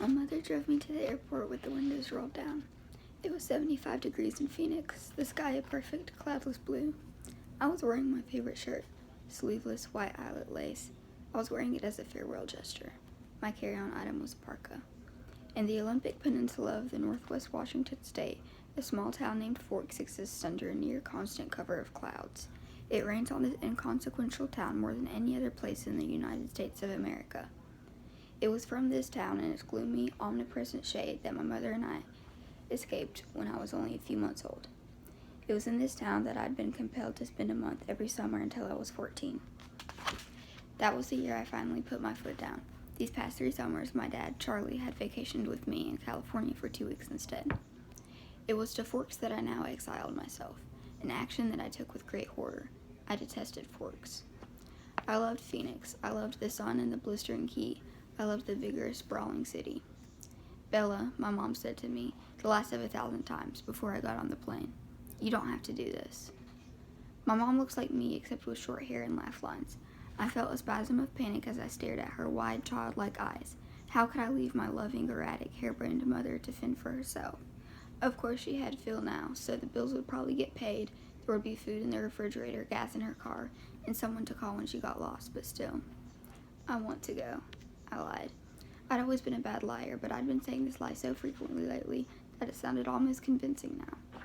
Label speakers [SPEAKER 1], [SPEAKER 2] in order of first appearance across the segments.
[SPEAKER 1] My mother drove me to the airport with the windows rolled down. It was 75 degrees in Phoenix, the sky a perfect cloudless blue. I was wearing my favorite shirt, sleeveless white eyelet lace. I was wearing it as a farewell gesture. My carry-on item was a parka. In the Olympic Peninsula of the Northwest Washington State, a small town named Forks exists under a near constant cover of clouds. It rains on this inconsequential town more than any other place in the United States of America. It was from this town and its gloomy, omnipresent shade that my mother and I escaped when I was only a few months old. It was in this town that I'd been compelled to spend a month every summer until I was 14. That was the year I finally put my foot down. These past 3 summers, my dad, Charlie, had vacationed with me in California for 2 weeks instead. It was to Forks that I now exiled myself, an action that I took with great horror. I detested Forks. I loved Phoenix. I loved the sun and the blistering heat. I loved the vigorous, sprawling city. Bella, my mom said to me, the last of 1,000 times before I got on the plane, "You don't have to do this." My mom looks like me except with short hair and laugh lines. I felt a spasm of panic as I stared at her wide, childlike eyes. How could I leave my loving, erratic, harebrained mother to fend for herself? Of course she had Phil now, so the bills would probably get paid, there would be food in the refrigerator, gas in her car, and someone to call when she got lost, but still. "I want to go," I lied. I'd always been a bad liar, but I'd been saying this lie so frequently lately that it sounded almost convincing now.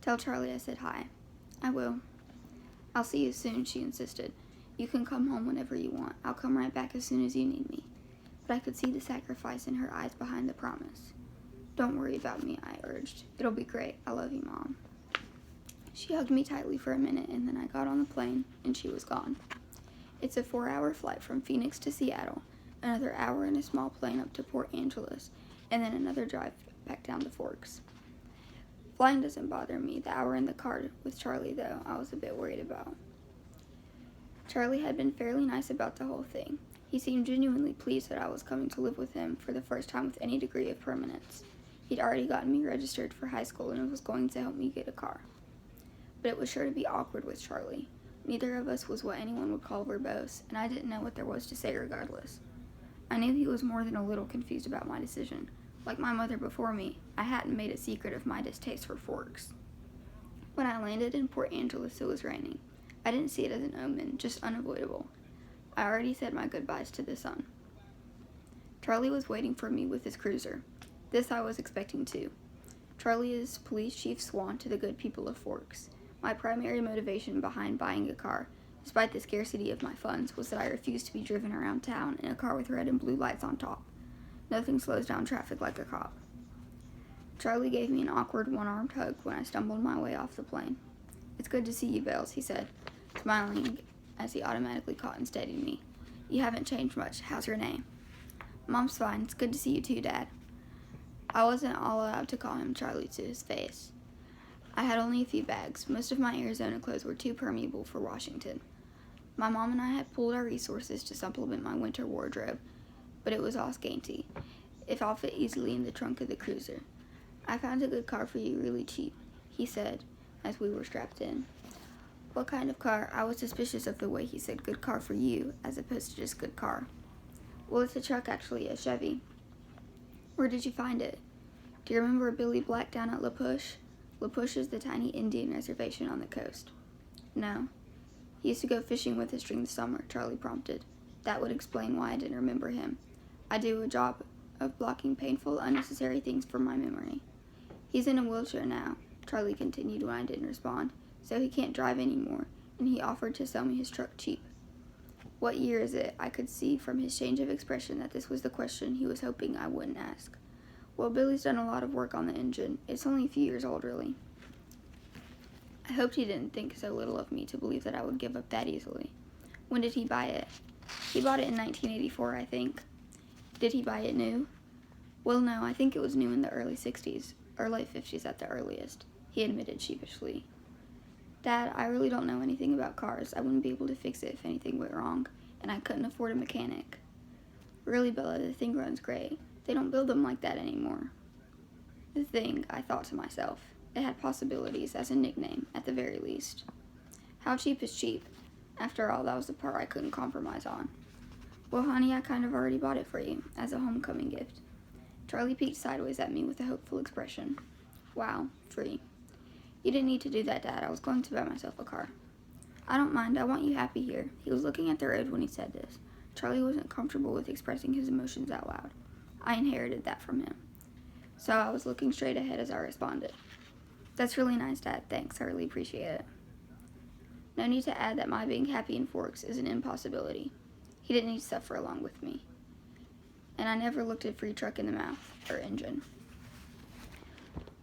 [SPEAKER 1] "Tell Charlie I said hi." "I will." "I'll see you soon," she insisted. "You can come home whenever you want. I'll come right back as soon as you need me." But I could see the sacrifice in her eyes behind the promise. "Don't worry about me," I urged. "It'll be great. I love you, Mom." She hugged me tightly for a minute, and then I got on the plane, and she was gone. It's a 4-hour flight from Phoenix to Seattle, another hour in a small plane up to Port Angeles, and then another drive back down to Forks. Flying doesn't bother me. The hour in the car with Charlie, though, I was a bit worried about. Charlie had been fairly nice about the whole thing. He seemed genuinely pleased that I was coming to live with him for the first time with any degree of permanence. He'd already gotten me registered for high school and was going to help me get a car. But it was sure to be awkward with Charlie. Neither of us was what anyone would call verbose, and I didn't know what there was to say regardless. I knew he was more than a little confused about my decision. Like my mother before me, I hadn't made a secret of my distaste for Forks. When I landed in Port Angeles, it was raining. I didn't see it as an omen, just unavoidable. I already said my goodbyes to the sun. Charlie was waiting for me with his cruiser. This I was expecting too. Charlie is police chief swan to the good people of Forks. My primary motivation behind buying a car, despite the scarcity of my funds, was that I refused to be driven around town in a car with red and blue lights on top. Nothing slows down traffic like a cop. Charlie gave me an awkward one-armed hug when I stumbled my way off the plane. "It's good to see you, Bells," he said, smiling as he automatically caught and steadied me. "You haven't changed much. How's Renee?" "Mom's fine. It's good to see you too, Dad." I wasn't all allowed to call him Charlie to his face. I had only a few bags. Most of my Arizona clothes were too permeable for Washington. My mom and I had pooled our resources to supplement my winter wardrobe, but it was all scanty. It all fit easily in the trunk of the cruiser. "I found a good car for you really cheap," he said as we were strapped in. What kind of car? I was suspicious of the way he said good car for you as opposed to just good car. "Well, it's a truck actually, a Chevy." "Where did you find it?" "Do you remember Billy Black down at La Push?" La Push is the tiny Indian reservation on the coast. "No." "He used to go fishing with us during the summer," Charlie prompted. That would explain why I didn't remember him. I do a job of blocking painful, unnecessary things from my memory. "He's in a wheelchair now," Charlie continued when I didn't respond, "so he can't drive anymore, and he offered to sell me his truck cheap." "What year is it?" I could see from his change of expression that this was the question he was hoping I wouldn't ask. "Well, Billy's done a lot of work on the engine. It's only a few years old, really." I hoped he didn't think so little of me to believe that I would give up that easily. "When did he buy it?" "He bought it in 1984, I think." "Did he buy it new?" "Well, no, I think it was new in the early 60s, or late 50s at the earliest," he admitted sheepishly. "Dad, I really don't know anything about cars. I wouldn't be able to fix it if anything went wrong, and I couldn't afford a mechanic." "Really, Bella, the thing runs great. They don't build them like that anymore." The thing, I thought to myself. It had possibilities as a nickname, at the very least. How cheap is cheap? After all, that was the part I couldn't compromise on. "Well, honey, I kind of already bought it for you, as a homecoming gift." Charlie peeked sideways at me with a hopeful expression. Wow, free. You didn't need to do that, Dad. I was going to buy myself a car. I don't mind. I want you happy here. He was looking at the road when he said this. Charlie wasn't comfortable with expressing his emotions out loud. I inherited that from him. So I was looking straight ahead as I responded. That's really nice, Dad. Thanks. I really appreciate it. No need to add that my being happy in Forks is an impossibility. He didn't need to suffer along with me. And I never looked a free truck in the mouth, or engine.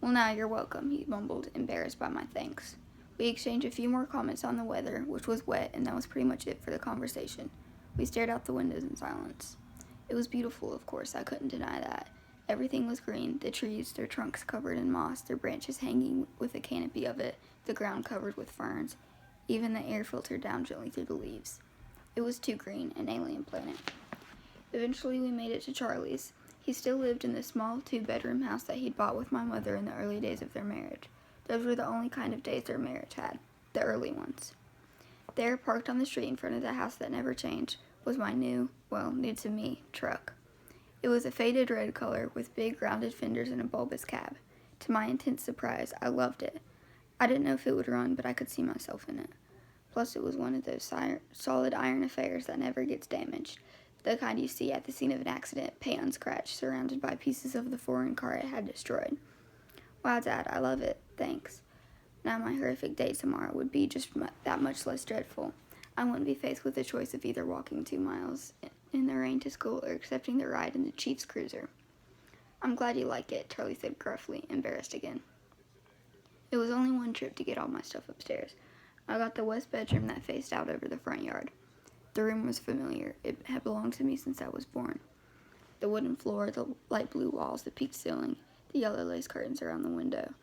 [SPEAKER 1] Well, now you're welcome, he mumbled, embarrassed by my thanks. We exchanged a few more comments on the weather, which was wet, and that was pretty much it for the conversation. We stared out the windows in silence. It was beautiful, of course, I couldn't deny that. Everything was green, the trees, their trunks covered in moss, their branches hanging with a canopy of it, the ground covered with ferns. Even the air filtered down gently through the leaves. It was too green, an alien planet. Eventually we made it to Charlie's. He still lived in the small 2-bedroom house that he'd bought with my mother in the early days of their marriage. Those were the only kind of days their marriage had, the early ones. There, parked on the street in front of the house that never changed, was my new to me, truck. It was a faded red color with big rounded fenders and a bulbous cab. To my intense surprise, I loved it. I didn't know if it would run, but I could see myself in it. Plus, it was one of those solid iron affairs that never gets damaged, the kind you see at the scene of an accident, paint unscratched, surrounded by pieces of the foreign car it had destroyed. Wow, Dad, I love it. Thanks. Now my horrific day tomorrow would be just that much less dreadful. I wouldn't be faced with the choice of either walking 2 miles in the rain to school or accepting the ride in the Chief's cruiser. I'm glad you like it, Charlie said gruffly, embarrassed again. It was only one trip to get all my stuff upstairs. I got the west bedroom that faced out over the front yard. The room was familiar. It had belonged to me since I was born. The wooden floor, the light blue walls, the peaked ceiling, the yellow lace curtains around the window.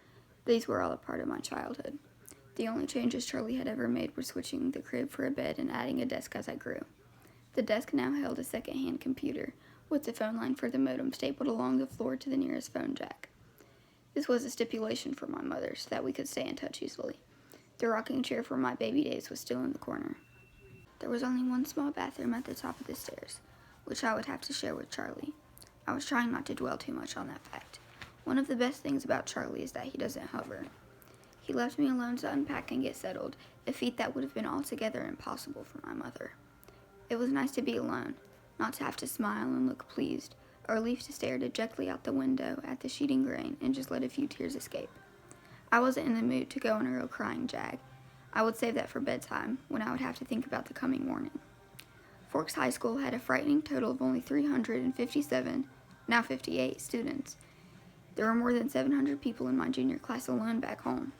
[SPEAKER 1] These were all a part of my childhood. The only changes Charlie had ever made were switching the crib for a bed and adding a desk as I grew. The desk now held a second-hand computer, with the phone line for the modem stapled along the floor to the nearest phone jack. This was a stipulation for my mother, so that we could stay in touch easily. The rocking chair from my baby days was still in the corner. There was only one small bathroom at the top of the stairs, which I would have to share with Charlie. I was trying not to dwell too much on that fact. One of the best things about Charlie is that he doesn't hover. He left me alone to unpack and get settled, a feat that would have been altogether impossible for my mother. It was nice to be alone, not to have to smile and look pleased, a relief to stare dejectedly out the window at the sheeting rain and just let a few tears escape. I wasn't in the mood to go on a real crying jag. I would save that for bedtime, when I would have to think about the coming morning. Forks High School had a frightening total of only 357, now 58, students. There were more than 700 people in my junior class alone back home.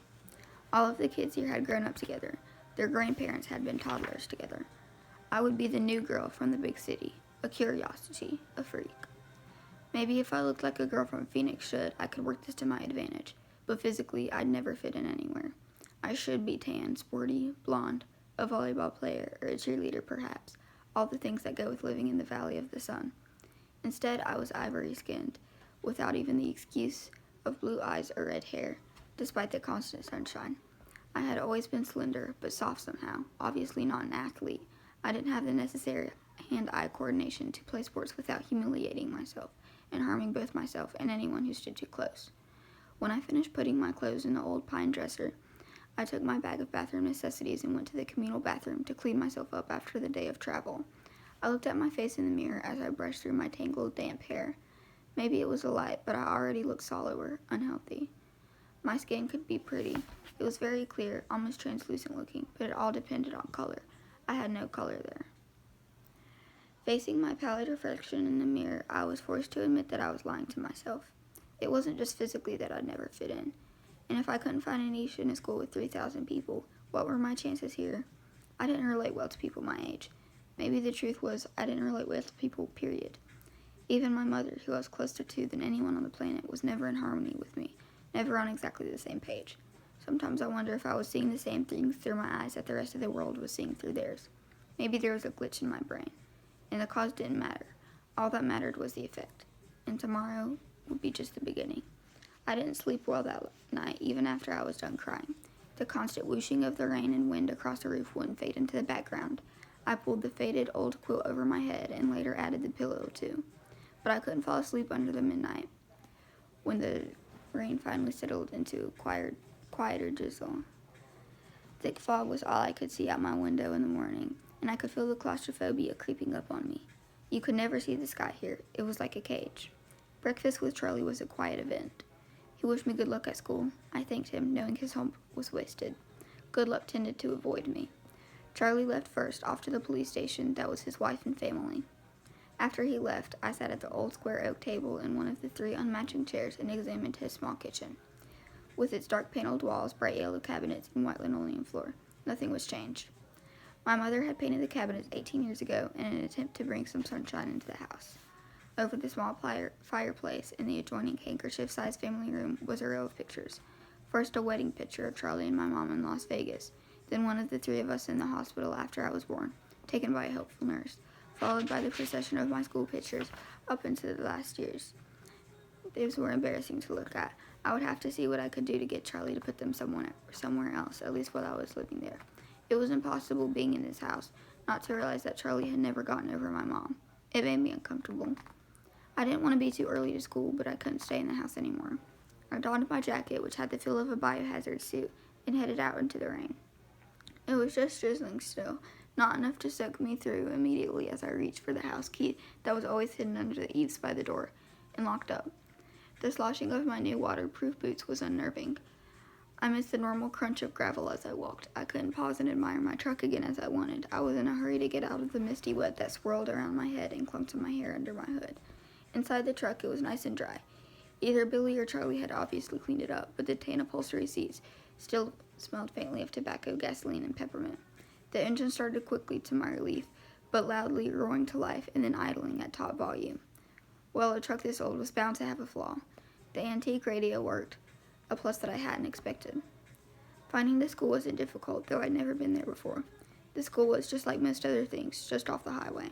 [SPEAKER 1] All of the kids here had grown up together. Their grandparents had been toddlers together. I would be the new girl from the big city, a curiosity, a freak. Maybe if I looked like a girl from Phoenix should, I could work this to my advantage, but physically I'd never fit in anywhere. I should be tan, sporty, blonde, a volleyball player, or a cheerleader perhaps, all the things that go with living in the Valley of the Sun. Instead, I was ivory-skinned, without even the excuse of blue eyes or red hair, despite the constant sunshine. I had always been slender, but soft somehow, obviously not an athlete. I didn't have the necessary hand-eye coordination to play sports without humiliating myself and harming both myself and anyone who stood too close. When I finished putting my clothes in the old pine dresser, I took my bag of bathroom necessities and went to the communal bathroom to clean myself up after the day of travel. I looked at my face in the mirror as I brushed through my tangled, damp hair. Maybe it was a light, but I already looked solid, unhealthy. My skin could be pretty. It was very clear, almost translucent looking, but it all depended on color. I had no color there. Facing my pallid reflection in the mirror, I was forced to admit that I was lying to myself. It wasn't just physically that I'd never fit in. And if I couldn't find a niche in a school with 3,000 people, what were my chances here? I didn't relate well to people my age. Maybe the truth was I didn't relate well to people, period. Even my mother, who I was closer to than anyone on the planet, was never in harmony with me, never on exactly the same page. Sometimes I wonder if I was seeing the same things through my eyes that the rest of the world was seeing through theirs. Maybe there was a glitch in my brain, and the cause didn't matter. All that mattered was the effect, and tomorrow would be just the beginning. I didn't sleep well that night, even after I was done crying. The constant whooshing of the rain and wind across the roof wouldn't fade into the background. I pulled the faded old quilt over my head and later added the pillow too. But I couldn't fall asleep under the midnight. when the rain finally settled into quieter drizzle. Thick fog was all I could see out my window in the morning, and I could feel the claustrophobia creeping up on me. You could never see the sky here. It was like a cage. Breakfast with Charlie was a quiet event. He wished me good luck at school. I thanked him, knowing his hope was wasted. Good luck tended to avoid me. Charlie left first, off to the police station that was his wife and family. After he left, I sat at the old square oak table in one of the 3 unmatching chairs and examined his small kitchen. With its dark paneled walls, bright yellow cabinets, and white linoleum floor, nothing was changed. My mother had painted the cabinets 18 years ago in an attempt to bring some sunshine into the house. Over the small fireplace in the adjoining handkerchief-sized family room was a row of pictures. First, a wedding picture of Charlie and my mom in Las Vegas, then one of the 3 of us in the hospital after I was born, taken by a helpful nurse, followed by the procession of my school pictures up into the last years. These were embarrassing to look at. I would have to see what I could do to get Charlie to put them somewhere else, at least while I was living there. It was impossible being in this house, not to realize that Charlie had never gotten over my mom. It made me uncomfortable. I didn't want to be too early to school, but I couldn't stay in the house anymore. I donned my jacket, which had the feel of a biohazard suit, and headed out into the rain. It was just drizzling still, not enough to soak me through immediately as I reached for the house key that was always hidden under the eaves by the door, and locked up. The sloshing of my new waterproof boots was unnerving. I missed the normal crunch of gravel as I walked. I couldn't pause and admire my truck again as I wanted. I was in a hurry to get out of the misty wet that swirled around my head and clung to my hair under my hood. Inside the truck, it was nice and dry. Either Billy or Charlie had obviously cleaned it up, but the tan upholstery seats still smelled faintly of tobacco, gasoline, and peppermint. The engine started quickly to my relief, but loudly roaring to life and then idling at top volume. Well, a truck this old was bound to have a flaw. The antique radio worked, a plus that I hadn't expected. Finding the school wasn't difficult, though I'd never been there before. The school was just like most other things, just off the highway.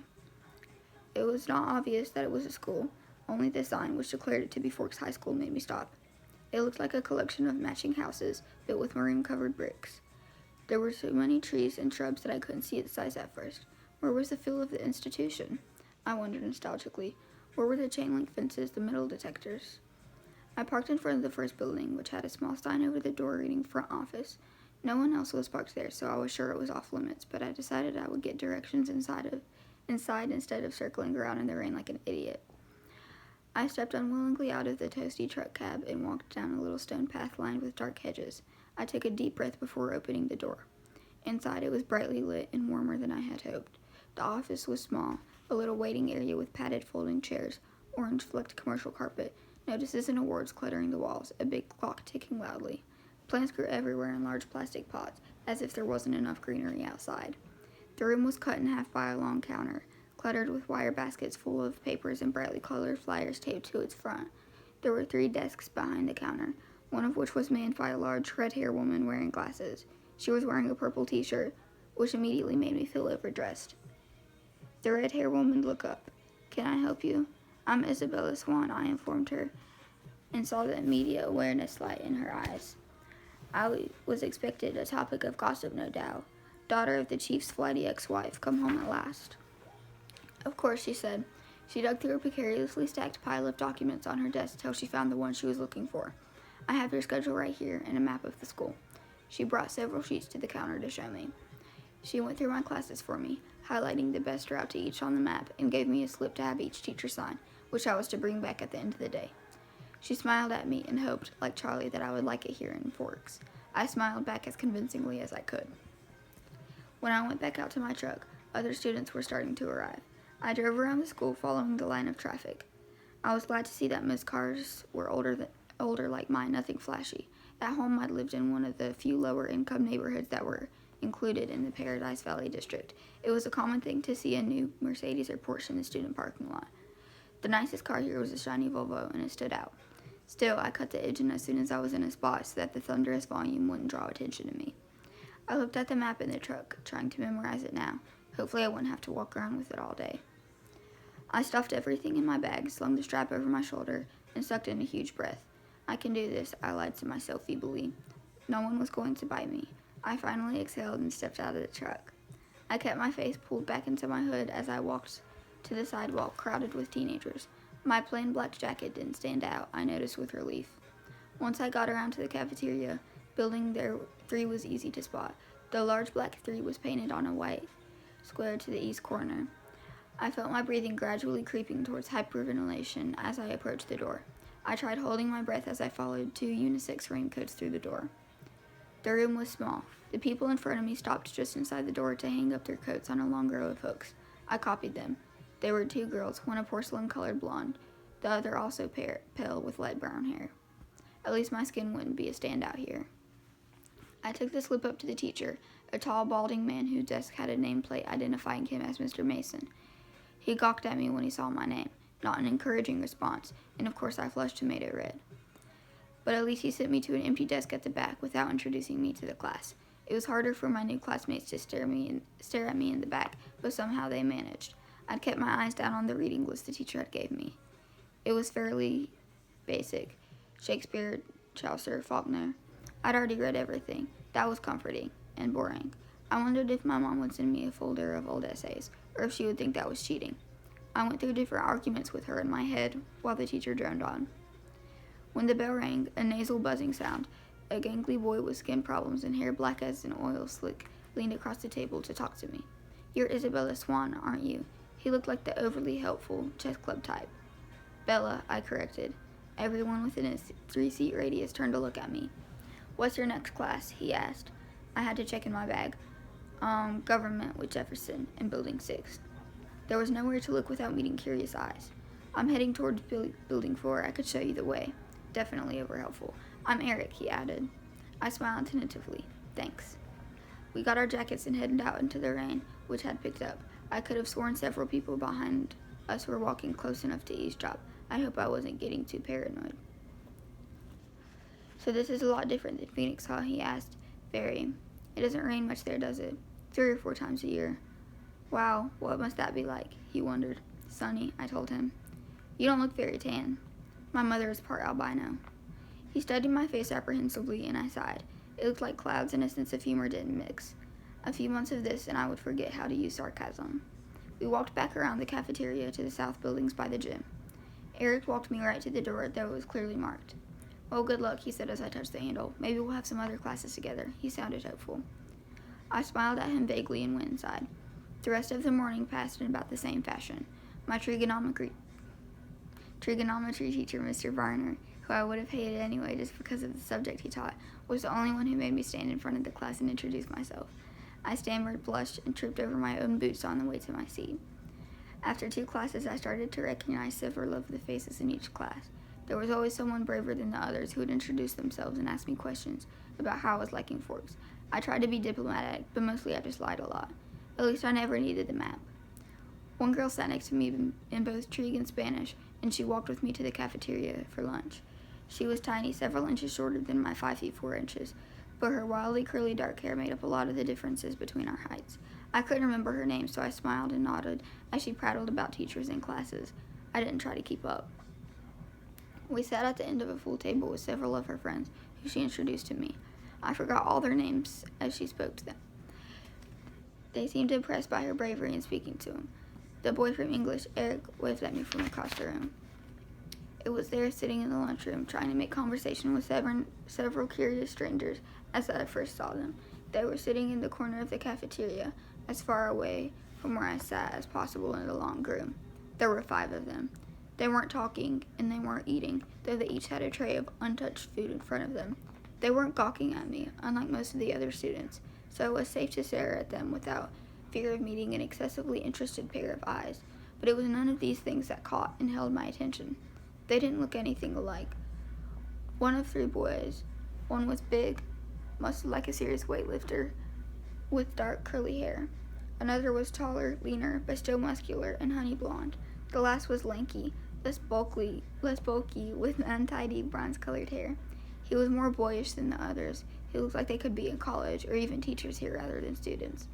[SPEAKER 1] It was not obvious that it was a school. Only the sign, which declared it to be Forks High School, made me stop. It looked like a collection of matching houses, built with maroon-covered bricks. There were so many trees and shrubs that I couldn't see its size at first. Where was the feel of the institution? I wondered nostalgically. Where were the chain-link fences, the metal detectors? I parked in front of the first building, which had a small sign over the door reading Front Office. No one else was parked there, so I was sure it was off limits, but I decided I would get directions inside instead of circling around in the rain like an idiot. I stepped unwillingly out of the toasty truck cab and walked down a little stone path lined with dark hedges. I took a deep breath before opening the door. Inside, it was brightly lit and warmer than I had hoped. The office was small, a little waiting area with padded folding chairs, orange-flecked commercial carpet, notices and awards cluttering the walls, a big clock ticking loudly. Plants grew everywhere in large plastic pots, as if there wasn't enough greenery outside. The room was cut in half by a long counter, cluttered with wire baskets full of papers and brightly colored flyers taped to its front. There were 3 desks behind the counter, one of which was manned by a large red-haired woman wearing glasses. She was wearing a purple t-shirt, which immediately made me feel overdressed. The red-haired woman looked up. "Can I help you?" "I'm Isabella Swan," I informed her, and saw the immediate awareness light in her eyes. I was expected a topic of gossip, no doubt. Daughter of the chief's flighty ex-wife, come home at last. "Of course," she said. She dug through a precariously stacked pile of documents on her desk till she found the one she was looking for. "I have your schedule right here and a map of the school." She brought several sheets to the counter to show me. She went through my classes for me, highlighting the best route to each on the map, and gave me a slip to have each teacher sign, which I was to bring back at the end of the day. She smiled at me and hoped, like Charlie, that I would like it here in Forks. I smiled back as convincingly as I could. When I went back out to my truck, other students were starting to arrive. I drove around the school following the line of traffic. I was glad to see that most cars were older like mine, nothing flashy. At home, I'd lived in one of the few lower-income neighborhoods that were included in the Paradise Valley district. It was a common thing to see a new Mercedes or Porsche in the student parking lot. The nicest car here was a shiny Volvo, and it stood out. Still, I cut the engine as soon as I was in a spot so that the thunderous volume wouldn't draw attention to me. I looked at the map in the truck, trying to memorize it now. Hopefully I wouldn't have to walk around with it all day. I stuffed everything in my bag, slung the strap over my shoulder, and sucked in a huge breath. "I can do this," I lied to myself feebly. No one was going to bite me. I finally exhaled and stepped out of the truck. I kept my face pulled back into my hood as I walked to the sidewalk crowded with teenagers. My plain black jacket didn't stand out, I noticed with relief. Once I got around to the cafeteria, building there 3 was easy to spot. The large black 3 was painted on a white square to the east corner. I felt my breathing gradually creeping towards hyperventilation as I approached the door. I tried holding my breath as I followed 2 unisex raincoats through the door. The room was small. The people in front of me stopped just inside the door to hang up their coats on a long row of hooks. I copied them. They were 2 girls, one a porcelain-colored blonde, the other also pale with light brown hair. At least my skin wouldn't be a standout here. I took the slip up to the teacher, a tall, balding man whose desk had a nameplate identifying him as Mr. Mason. He gawked at me when he saw my name, not an encouraging response, and of course I flushed tomato red. But at least he sent me to an empty desk at the back without introducing me to the class. It was harder for my new classmates to stare at me in the back, but somehow they managed. I'd kept my eyes down on the reading list the teacher had gave me. It was fairly basic. Shakespeare, Chaucer, Faulkner. I'd already read everything. That was comforting and boring. I wondered if my mom would send me a folder of old essays, or if she would think that was cheating. I went through different arguments with her in my head while the teacher droned on. When the bell rang, a nasal buzzing sound, a gangly boy with skin problems and hair black as an oil slick leaned across the table to talk to me. "You're Isabella Swan, aren't you?" He looked like the overly helpful chess club type. "Bella," I corrected. Everyone within a 3-seat radius turned to look at me. "What's your next class?" he asked. I had to check in my bag. Government with Jefferson in Building 6. There was nowhere to look without meeting curious eyes. "I'm heading towards Building 4. I could show you the way." Definitely over helpful. "I'm Eric," he added. I smiled tentatively. "Thanks." We got our jackets and headed out into the rain, which had picked up. I could have sworn several people behind us were walking close enough to eavesdrop. I hope I wasn't getting too paranoid. "So this is a lot different than Phoenix, huh?" he asked. "Very. It doesn't rain much there, does it?" 3 or 4 times a year." "Wow, what must that be like?" he wondered. "Sunny," I told him. "You don't look very tan." My mother is part albino. He studied my face apprehensively, and I sighed. It looked like clouds, and a sense of humor didn't mix. A few months of this, and I would forget how to use sarcasm. We walked back around the cafeteria to the south buildings by the gym. Eric walked me right to the door, though it was clearly marked. "Well, good luck," he said as I touched the handle. "Maybe we'll have some other classes together." He sounded hopeful. I smiled at him vaguely and went inside. The rest of the morning passed in about the same fashion. My trigonometry teacher, Mr. Varner, who I would have hated anyway just because of the subject he taught, was the only one who made me stand in front of the class and introduce myself. I stammered, blushed, and tripped over my own boots on the way to my seat. After 2 classes, I started to recognize several of the faces in each class. There was always someone braver than the others who would introduce themselves and ask me questions about how I was liking forks. I tried to be diplomatic, but mostly I just lied a lot. At least I never needed the map. One girl sat next to me in both Trig and Spanish, and she walked with me to the cafeteria for lunch. She was tiny, several inches shorter than my 5 feet 4 inches, but her wildly curly dark hair made up a lot of the differences between our heights. I couldn't remember her name, so I smiled and nodded as she prattled about teachers and classes. I didn't try to keep up. We sat at the end of a full table with several of her friends, who she introduced to me. I forgot all their names as she spoke to them. They seemed impressed by her bravery in speaking to him. The boy from English, Eric, waved at me from across the room. It was there, sitting in the lunchroom, trying to make conversation with several curious strangers as I first saw them. They were sitting in the corner of the cafeteria, as far away from where I sat as possible in the long room. There were 5 of them. They weren't talking, and they weren't eating, though they each had a tray of untouched food in front of them. They weren't gawking at me, unlike most of the other students, so it was safe to stare at them without fear of meeting an excessively interested pair of eyes. But it was none of these things that caught and held my attention. They didn't look anything alike. One of 3 boys, one was big, muscled like a serious weightlifter, with dark curly hair. Another was taller, leaner, but still muscular and honey blonde. The last was lanky, less bulky, with untidy bronze-colored hair. He was more boyish than the others. He looked like they could be in college or even teachers here rather than students.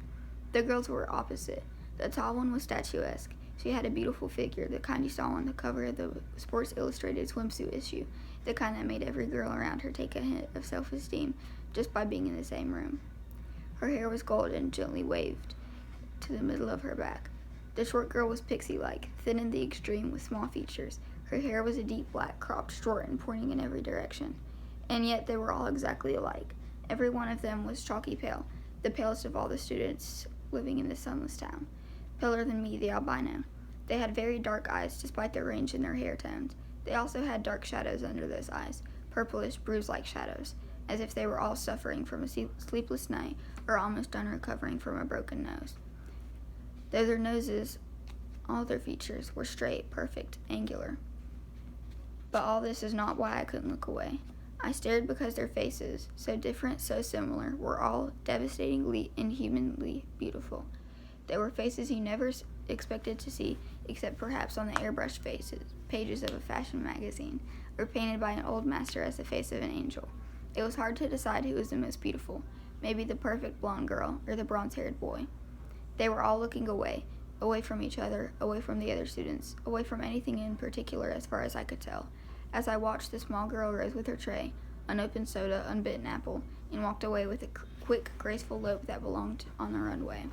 [SPEAKER 1] The girls were opposite. The tall one was statuesque. She had a beautiful figure, the kind you saw on the cover of the Sports Illustrated swimsuit issue, the kind that made every girl around her take a hit of self-esteem just by being in the same room. Her hair was golden, gently waved to the middle of her back. The short girl was pixie-like, thin in the extreme with small features. Her hair was a deep black, cropped short and pointing in every direction. And yet they were all exactly alike. Every one of them was chalky pale, the palest of all the students living in this sunless town. Paler than me, the albino. They had very dark eyes, despite their range in their hair tones. They also had dark shadows under those eyes, purplish, bruise-like shadows, as if they were all suffering from a sleepless night or almost done recovering from a broken nose. Though their noses, all their features, were straight, perfect, angular. But all this is not why I couldn't look away. I stared because their faces, so different, so similar, were all devastatingly, inhumanly beautiful. They were faces you never expected to see, except perhaps on the airbrushed pages of a fashion magazine, or painted by an old master as the face of an angel. It was hard to decide who was the most beautiful, maybe the perfect blonde girl, or the bronze-haired boy. They were all looking away from each other, away from the other students, away from anything in particular as far as I could tell. As I watched, the small girl rose with her tray, unopened soda, unbitten apple, and walked away with a quick, graceful lope that belonged on the runway.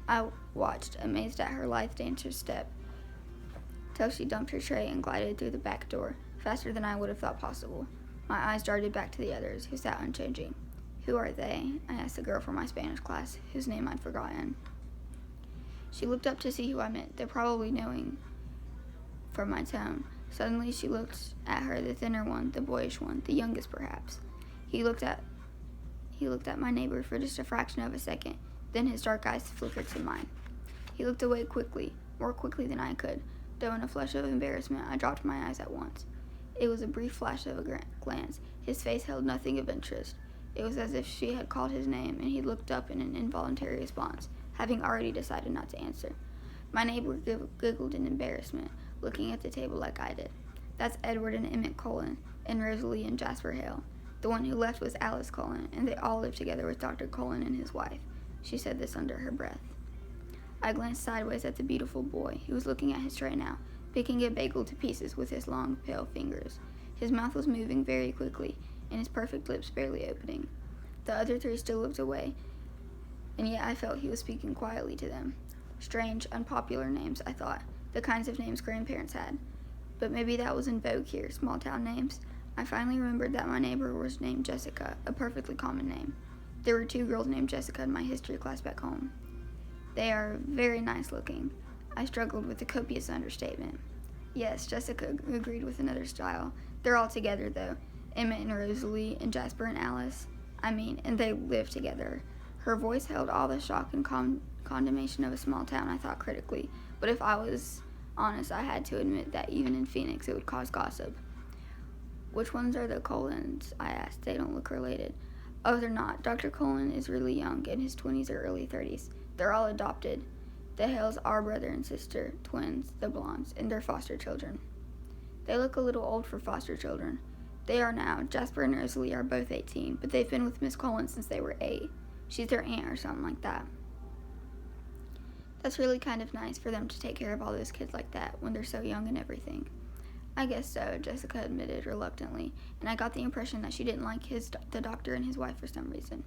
[SPEAKER 1] I watched, amazed at her lithe dancer's step, till she dumped her tray and glided through the back door, faster than I would have thought possible. My eyes darted back to the others, who sat unchanging. "Who are they?" I asked the girl from my Spanish class, whose name I'd forgotten. She looked up to see who I meant, though probably knowing from my tone. Suddenly she looked at her, the thinner one, the boyish one, the youngest perhaps. He looked at my neighbor for just a fraction of a second, then his dark eyes flickered to mine. He looked away quickly, more quickly than I could, though in a flush of embarrassment I dropped my eyes at once. It was a brief flash of a glance. His face held nothing of interest. It was as if she had called his name, and he looked up in an involuntary response, having already decided not to answer. My neighbor giggled in embarrassment, looking at the table like I did. "That's Edward and Emmett Cullen, and Rosalie and Jasper Hale. The one who left was Alice Cullen, and they all lived together with Dr. Cullen and his wife." She said this under her breath. I glanced sideways at the beautiful boy. He was looking at his tray now, picking a bagel to pieces with his long, pale fingers. His mouth was moving very quickly, and his perfect lips barely opening. The other three still looked away, and yet I felt he was speaking quietly to them. Strange, unpopular names, I thought, the kinds of names grandparents had. But maybe that was in vogue here, small-town names. I finally remembered that my neighbor was named Jessica, a perfectly common name. There were 2 girls named Jessica in my history class back home. "They are very nice-looking." I struggled with a copious understatement. "Yes," Jessica agreed with another style. "They're all together, though. Emmett and Rosalie, and Jasper and Alice. And they live together." Her voice held all the shock and condemnation of a small town, I thought critically. But if I was honest, I had to admit that even in Phoenix it would cause gossip. "Which ones are the Cullens?" I asked. "They don't look related." "Oh, they're not. Dr. Cullen is really young, in his 20s or early 30s. They're all adopted. The Hales are brother and sister, twins, the Blondes, and they're foster children." "They look a little old for foster children." "They are now. Jasper and Rosalie are both 18, but they've been with Miss Cullen since they were 8. She's their aunt or something like that." "That's really kind of nice for them to take care of all those kids like that when they're so young and everything." "I guess so," Jessica admitted reluctantly, and I got the impression that she didn't like the doctor and his wife for some reason.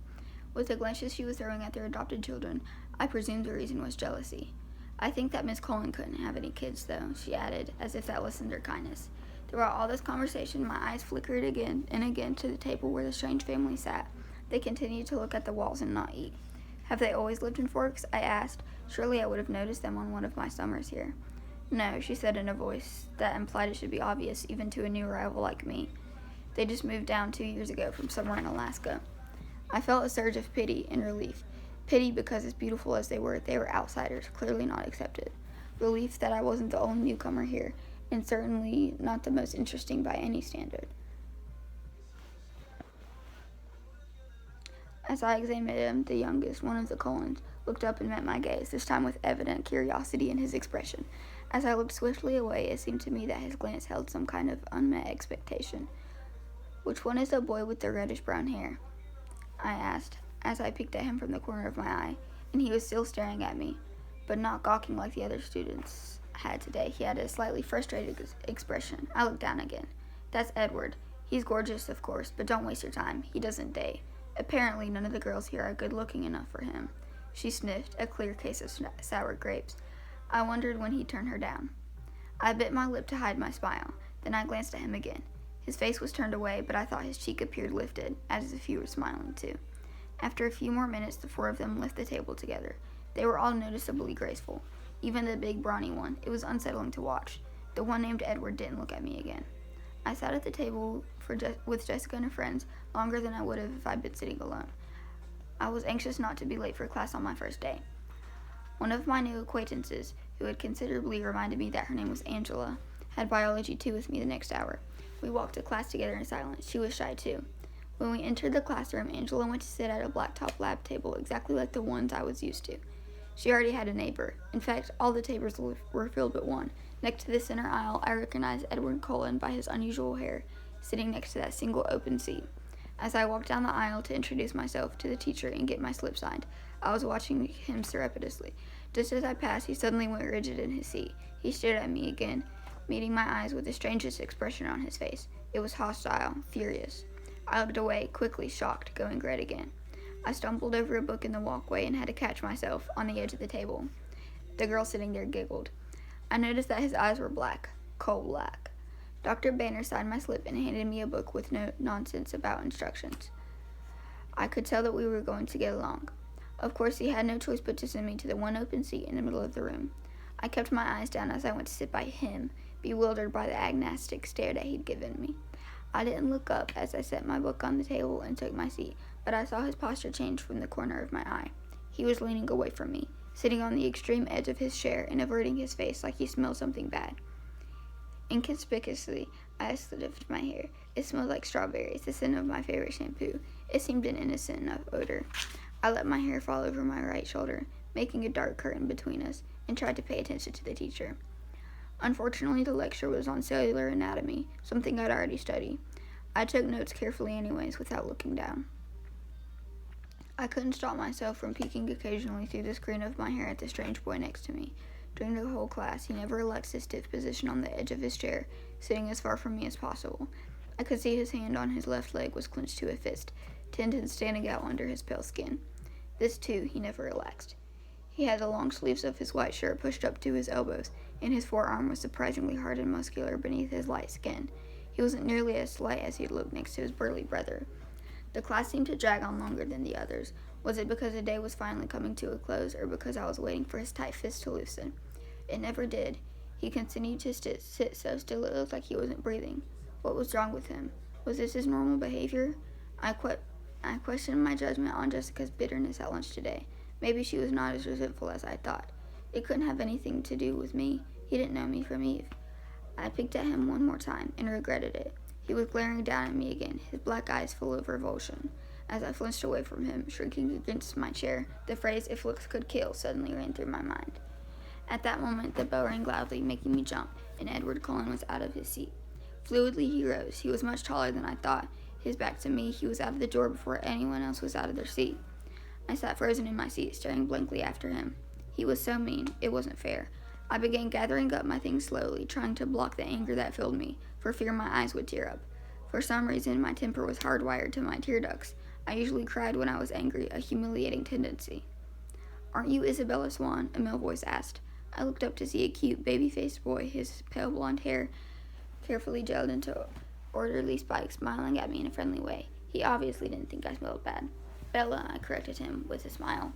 [SPEAKER 1] With the glances she was throwing at their adopted children, I presumed the reason was jealousy. "I think that Miss Cullen couldn't have any kids, though," she added, as if that lessened her kindness. Throughout all this conversation, my eyes flickered again and again to the table where the strange family sat. They continued to look at the walls and not eat. "Have they always lived in Forks?" I asked. Surely I would have noticed them on one of my summers here. "No," she said in a voice that implied it should be obvious even to a new arrival like me. "They just moved down 2 years ago from somewhere in Alaska." I felt a surge of pity and relief. Pity because, as beautiful as they were outsiders, clearly not accepted. Relief that I wasn't the only newcomer here, and certainly not the most interesting by any standard. As I examined him, the youngest, one of the Cullens, looked up and met my gaze, this time with evident curiosity in his expression. As I looked swiftly away, it seemed to me that his glance held some kind of unmet expectation. "Which one is the boy with the reddish-brown hair?" I asked, as I peeked at him from the corner of my eye, and he was still staring at me, but not gawking like the other students had today. He had a slightly frustrated expression. I looked down again. "That's Edward. He's gorgeous, of course, but don't waste your time. He doesn't date. Apparently, none of the girls here are good-looking enough for him." She sniffed, a clear case of sour grapes. I wondered when he'd turn her down. I bit my lip to hide my smile. Then I glanced at him again. His face was turned away, but I thought his cheek appeared lifted, as if he were smiling too. After a few more minutes, the four of them left the table together. They were all noticeably graceful. Even the big, brawny one. It was unsettling to watch. The one named Edward didn't look at me again. I sat at the table with Jessica and her friends longer than I would have if I'd been sitting alone. I was anxious not to be late for class on my first day. One of my new acquaintances, who had considerably reminded me that her name was Angela, had biology 2 with me the next hour. We walked to class together in silence. She was shy too. When we entered the classroom, Angela went to sit at a blacktop lab table exactly like the ones I was used to. She already had a neighbor. In fact, all the tables were filled but one. Next to the center aisle, I recognized Edward Cullen by his unusual hair, sitting next to that single open seat. As I walked down the aisle to introduce myself to the teacher and get my slip signed, I was watching him surreptitiously. Just as I passed, he suddenly went rigid in his seat. He stared at me again, meeting my eyes with the strangest expression on his face. It was hostile, furious. I looked away, quickly, shocked, going red again. I stumbled over a book in the walkway and had to catch myself on the edge of the table. The girl sitting there giggled. I noticed that his eyes were black, coal black. Dr. Banner signed my slip and handed me a book with no nonsense about instructions. I could tell that we were going to get along. Of course, he had no choice but to send me to the one open seat in the middle of the room. I kept my eyes down as I went to sit by him, bewildered by the agnostic stare that he'd given me. I didn't look up as I set my book on the table and took my seat, but I saw his posture change from the corner of my eye. He was leaning away from me, sitting on the extreme edge of his chair and averting his face like he smelled something bad. Inconspicuously, I sniffed my hair. It smelled like strawberries, the scent of my favorite shampoo. It seemed an innocent enough odor. I let my hair fall over my right shoulder, making a dark curtain between us, and tried to pay attention to the teacher. Unfortunately, the lecture was on cellular anatomy, something I'd already studied. I took notes carefully anyways, without looking down. I couldn't stop myself from peeking occasionally through the screen of my hair at the strange boy next to me. During the whole class, he never relaxed his stiff position on the edge of his chair, sitting as far from me as possible. I could see his hand on his left leg was clenched to a fist, tendons standing out under his pale skin. This, too, he never relaxed. He had the long sleeves of his white shirt pushed up to his elbows, and his forearm was surprisingly hard and muscular beneath his light skin. He wasn't nearly as slight as he'd looked next to his burly brother. The class seemed to drag on longer than the others. Was it because the day was finally coming to a close, or because I was waiting for his tight fist to loosen? It never did. He continued to sit so still it looked like he wasn't breathing. What was wrong with him? Was this his normal behavior? I questioned my judgment on Jessica's bitterness at lunch today. Maybe she was not as resentful as I thought. It couldn't have anything to do with me. He didn't know me from Eve. I peeked at him one more time and regretted it. He was glaring down at me again, his black eyes full of revulsion. As I flinched away from him, shrinking against my chair, the phrase, "if looks could kill," suddenly ran through my mind. At that moment, the bell rang loudly, making me jump, and Edward Cullen was out of his seat. Fluidly, he rose. He was much taller than I thought. His back to me, he was out of the door before anyone else was out of their seat. I sat frozen in my seat, staring blankly after him. He was so mean. It wasn't fair. I began gathering up my things slowly, trying to block the anger that filled me, for fear my eyes would tear up. For some reason, my temper was hardwired to my tear ducts. I usually cried when I was angry, a humiliating tendency. "Aren't you Isabella Swan?" a male voice asked. I looked up to see a cute, baby-faced boy, his pale blonde hair carefully gelled into orderly spikes, smiling at me in a friendly way. He obviously didn't think I smelled bad. "Bella," I corrected him with a smile.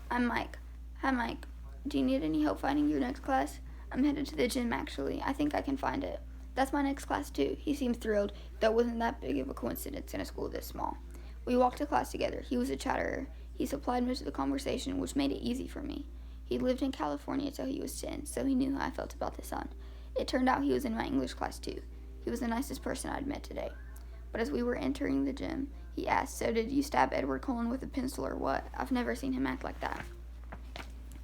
[SPEAKER 1] "I'm Mike." "Hi, Mike. Do you need any help finding your next class?" "I'm headed to the gym, actually. I think I can find it." "That's my next class, too." He seemed thrilled, though it wasn't that big of a coincidence in a school this small. We walked to class together. He was a chatterer. He supplied most of the conversation, which made it easy for me. He'd lived in California till he was 10, so he knew how I felt about the sun. It turned out he was in my English class, too. He was the nicest person I'd met today. But as we were entering the gym, he asked, "So did you stab Edward Cullen with a pencil or what? I've never seen him act like that."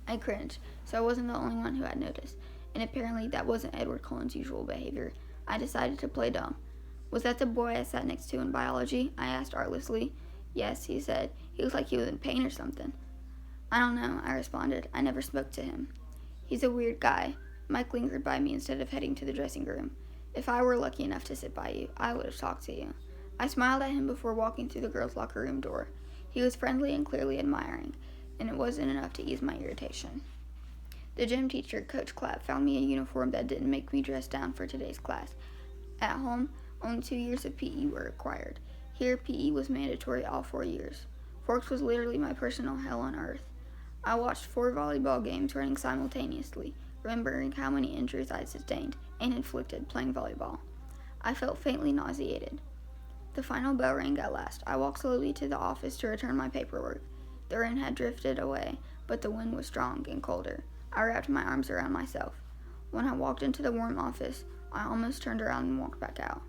[SPEAKER 1] I cringed, so I wasn't the only one who had noticed, and apparently that wasn't Edward Cullen's usual behavior. I decided to play dumb. "Was that the boy I sat next to in biology?" I asked artlessly. "Yes," he said. "He looked like he was in pain or something." "I don't know," I responded. I never spoke to him. "He's a weird guy." Mike lingered by me instead of heading to the dressing room. "If I were lucky enough to sit by you, I would have talked to you." I smiled at him before walking through the girls' locker room door. He was friendly and clearly admiring, and it wasn't enough to ease my irritation. The gym teacher, Coach Clapp, found me a uniform that didn't make me dress down for today's class. At home, only 2 years of PE were required. Here, PE was mandatory all 4 years. Forks was literally my personal hell on earth. I watched 4 volleyball games running simultaneously, remembering how many injuries I had sustained and inflicted playing volleyball. I felt faintly nauseated. The final bell rang at last. I walked slowly to the office to return my paperwork. The rain had drifted away, but the wind was strong and colder. I wrapped my arms around myself. When I walked into the warm office, I almost turned around and walked back out.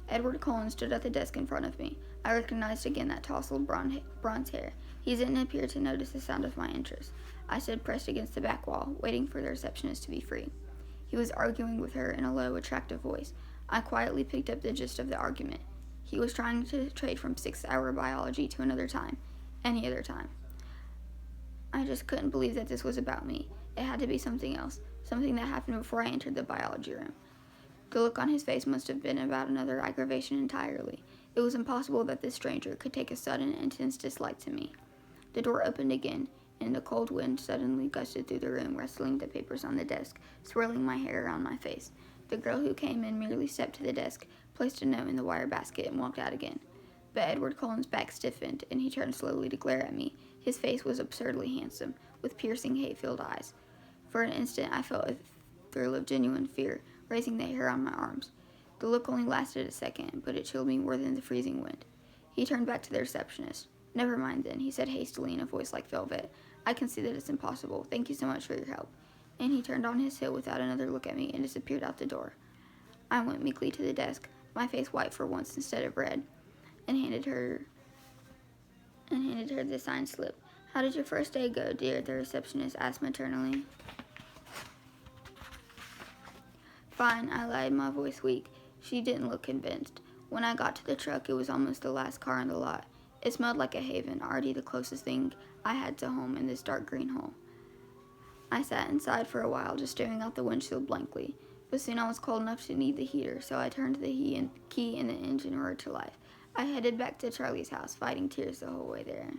[SPEAKER 1] Edward Cullen stood at the desk in front of me. I recognized again that tousled bronze hair. He didn't appear to notice the sound of my interest. I stood pressed against the back wall, waiting for the receptionist to be free. He was arguing with her in a low, attractive voice. I quietly picked up the gist of the argument. He was trying to trade from 6-hour biology to another time, any other time. I just couldn't believe that this was about me. It had to be something else, something that happened before I entered the biology room. The look on his face must have been about another aggravation entirely. It was impossible that this stranger could take a sudden, intense dislike to me. The door opened again, and the cold wind suddenly gusted through the room, rustling the papers on the desk, swirling my hair around my face. The girl who came in merely stepped to the desk, placed a note in the wire basket, and walked out again. But Edward Cullen's back stiffened, and he turned slowly to glare at me. His face was absurdly handsome, with piercing, hate-filled eyes. For an instant, I felt a thrill of genuine fear, raising the hair on my arms. The look only lasted a second, but it chilled me more than the freezing wind. He turned back to the receptionist. "Never mind then," he said hastily in a voice like velvet. "I can see that it's impossible. Thank you so much for your help." And he turned on his heel without another look at me and disappeared out the door. I went meekly to the desk, my face white for once instead of red, and handed her the signed slip. "How did your first day go, dear?" the receptionist asked maternally. "Fine," I lied, my voice weak. She didn't look convinced. When I got to the truck, it was almost the last car in the lot. It smelled like a haven, already the closest thing I had to home in this dark green hole. I sat inside for a while, just staring out the windshield blankly. But soon I was cold enough to need the heater, so I turned the key and the engine roared to life. I headed back to Charlie's house, fighting tears the whole way there.